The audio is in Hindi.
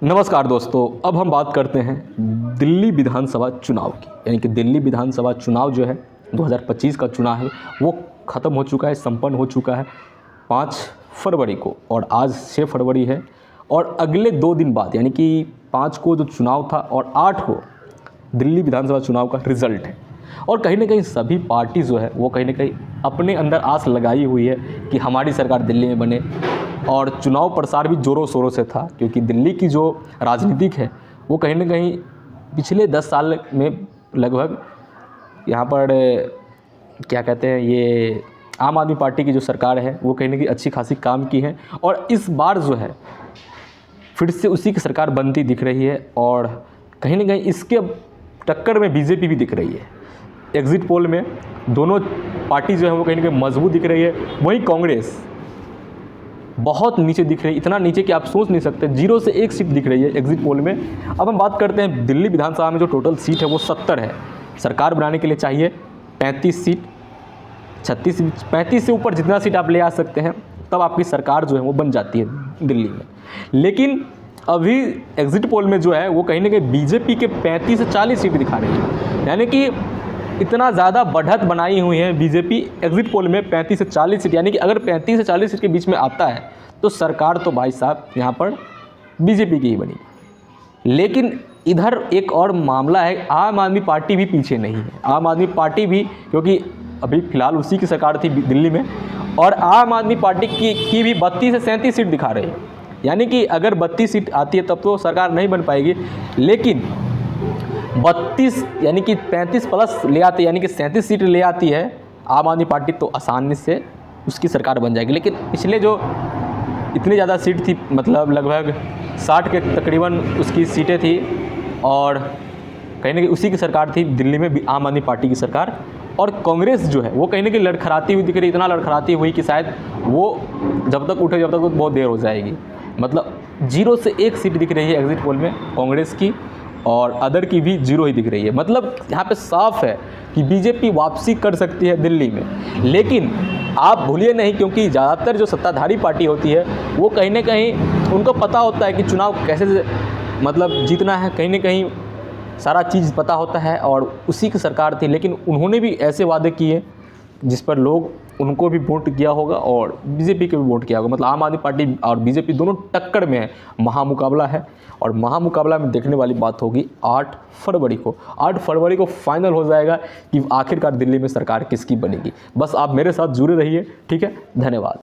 नमस्कार दोस्तों, अब हम बात करते हैं दिल्ली विधानसभा चुनाव की। यानी कि दिल्ली विधानसभा चुनाव जो है 2025 का चुनाव है वो ख़त्म हो चुका है, संपन्न हो चुका है 5 फरवरी को, और आज 6 फरवरी है। और अगले 2 दिन बाद यानी कि 5 को जो चुनाव था और 8 को दिल्ली विधानसभा चुनाव का रिज़ल्ट है। और कहीं ना कहीं सभी पार्टी जो है वो कहीं ना कहीं अपने अंदर आस लगाई हुई है कि हमारी सरकार दिल्ली में बने। और चुनाव प्रसार भी ज़ोरों शोरों से था, क्योंकि दिल्ली की जो राजनीतिक है वो कहीं ना कहीं पिछले 10 साल में लगभग यहाँ पर क्या कहते हैं, ये आम आदमी पार्टी की जो सरकार है वो कहीं ना कहीं अच्छी खासी काम की है। और इस बार जो है फिर से उसी की सरकार बनती दिख रही है। और कहीं ना कहीं इसके टक्कर में बीजेपी भी दिख रही है। एग्ज़िट पोल में दोनों पार्टी जो है वो कहीं ना कहीं मजबूत दिख रही है। वहीं कांग्रेस बहुत नीचे दिख रही है, इतना नीचे कि आप सोच नहीं सकते, 0 से 1 सीट दिख रही है एग्ज़िट पोल में। अब हम बात करते हैं दिल्ली विधानसभा में जो टोटल सीट है वो 70 है। सरकार बनाने के लिए चाहिए 35 सीट, 36 35 से ऊपर जितना सीट आप ले आ सकते हैं तब आपकी सरकार जो है वो बन जाती है दिल्ली में। लेकिन अभी एग्ज़िट पोल में जो है वो कहीं ना कहीं बीजेपी के 35 से 40 सीट दिखा रही है। यानी कि इतना ज़्यादा बढ़त बनाई हुई है बीजेपी एग्ज़िट पोल में 35 से 40 सीट। यानी कि अगर 35 से 40 सीट के बीच में आता है तो सरकार तो भाई साहब यहाँ पर बीजेपी की ही बनी। लेकिन इधर एक और मामला है, आम आदमी पार्टी भी पीछे नहीं है। आम आदमी पार्टी भी, क्योंकि अभी फ़िलहाल उसी की सरकार थी दिल्ली में, और आम आदमी पार्टी की भी 32 से 37 सीट दिखा रही है। यानी कि अगर 32 सीट आती है तब तो सरकार नहीं बन पाएगी, लेकिन 32 यानी कि 35 प्लस ले आती है, यानी कि 37 सीट ले आती है आम आदमी पार्टी, तो आसानी से उसकी सरकार बन जाएगी। लेकिन पिछले जो इतनी ज़्यादा सीट थी, मतलब लगभग 60 के तकरीबन उसकी सीटें थी, और कहीं ना कहीं उसी की सरकार थी दिल्ली में भी, आम आदमी पार्टी की सरकार। और कांग्रेस जो है वो कहीं ना कहीं लड़खड़ाती हुई दिख रही, इतना लड़खड़ाती हुई कि शायद वो जब तक उठे तो बहुत देर हो जाएगी। मतलब 0 से 1 सीट दिख रही है एग्ज़िट पोल में कांग्रेस की, और अदर की भी 0 ही दिख रही है। मतलब यहाँ पे साफ है कि बीजेपी वापसी कर सकती है दिल्ली में। लेकिन आप भूलिए नहीं, क्योंकि ज़्यादातर जो सत्ताधारी पार्टी होती है वो कहीं ना कहीं उनको पता होता है कि चुनाव कैसे मतलब जीतना है, कहीं ना कहीं सारा चीज़ पता होता है, और उसी की सरकार थी। लेकिन उन्होंने भी ऐसे वादे किए जिस पर लोग उनको भी वोट किया होगा और बीजेपी को भी वोट किया होगा। मतलब आम आदमी पार्टी और बीजेपी दोनों टक्कर में है, महामुकाबला है। और महामुकाबला में देखने वाली बात होगी 8 फरवरी को। 8 फरवरी को फाइनल हो जाएगा कि आखिरकार दिल्ली में सरकार किसकी बनेगी। बस आप मेरे साथ जुड़े रहिए, ठीक है। धन्यवाद।